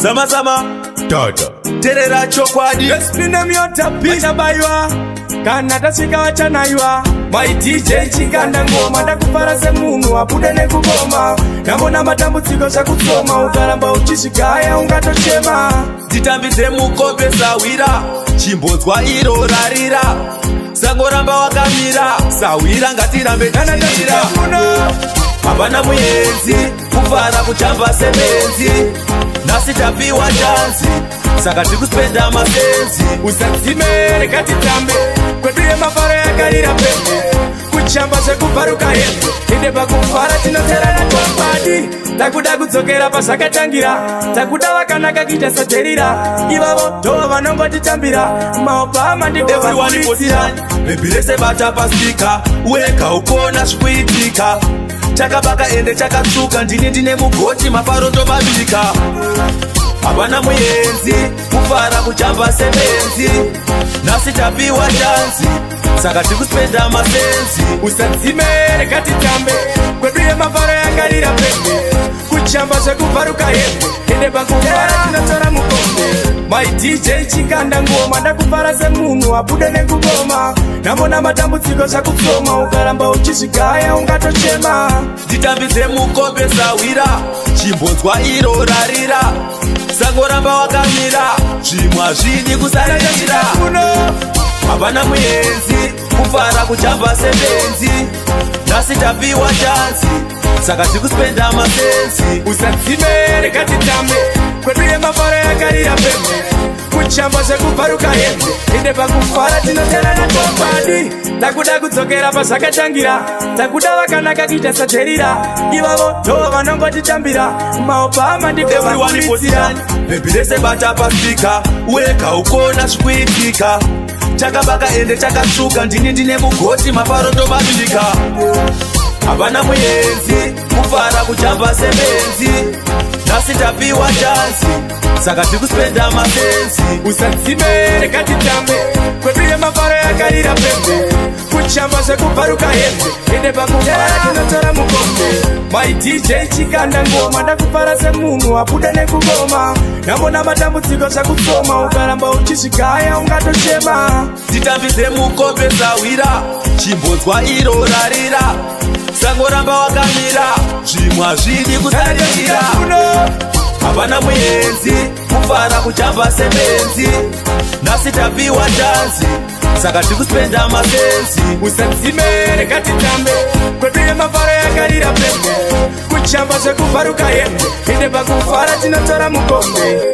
Sama sama Tata Terera chokwadi Spine myota pisa baywa Kana tasika wachanaywa My DJ chikanda ngoma Ndakupara se munu apude nekugoma Nambona matambudziko shakusoma Ukaramba uchishigaya ungatoshema Dzitambize mukope sawira Chimbodzwa iro rarira Sangoramba wakamira Sawira ngatirambe tichira Hapana muyenzi Kufara kuchamba semenzi Nasi tapiwa chansi Saka tikuspenda masenzi Usatime katitambe Kweduye mafara ya karira pembe Kuchamba shekuparuka hembe Inde bakufara tinotera na twambadi Takuda kudzokera pasakatangira Takuda wakanaka kita saterira Ivavo toa vanongo titambira Maopa amandi kwa wakulitsira Bebirese bata pasika Weka ukona shkuitika Chakabaka ende chakatsuka Ndine mugoti mafaro tobabika Hapana muyenzi Kufara kuchamba semenzi Nasi tapiwa chansi Saka tikuspenda masenzi Usatime katitambe Kweduye mafara ya karira pembe Kuchamba shekuparuka hembe Inde bakufara tinotora mukombe My DJ chikanda ngoma Ndakupara se munu apude nekugoma Nambona matambudziko shakusoma Ukaramba uchishigaya ungatoshema Dzitambize mukope sawira Chimbodzwa iro rarira Sangoramba wakamira Zvimwa zvidi kusarachira Hapana muyenzi Kufara kuchamba semenzi Nasi tapiwa chansi Saka tikuspenda masenzi Usatime katitambe Kweduye mafara ya karira pembe Kuchamba shekuparuka hembe Inde bakufara tinotera na twambadi Takuda kudzokera pasakatangira Takuda wakanaka kita saterira Ivavo toa vanongo titambira Maopa amandi kwa wakulitsira Bebirese bata pasika Weka ukona shkuitika Chakabaka ende chakatsuka Ndine mugoti mafaro tobabika Hapana muyenzi Kufara kuchamba semenzi Nasi tapiwa chansi Saka tikuspenda masenzi Usatime katitambe Kweduye mafara ya karira pembe Kuchamba shekuparuka hembe Inde bakufara tinotora mukombe My DJ chikanda ngoma Ndakupara se munu apude nekugoma Nambona matambudziko shakusoma Ukaramba uchishigaya ungatoshema Dzitambize mukope sawira Chimbodzwa iro rarira Sangoramba wakamira Zvimwa zvidi kusarachira Hapana muyenzi Kufara kuchamba semenzi Nasi tapiwa chansi Saka tikuspenda masenzi Usatime katitambe Kweduye mafara ya karira pembe Kuchamba shekuparuka hembe Inde bakufara tinotora mukombe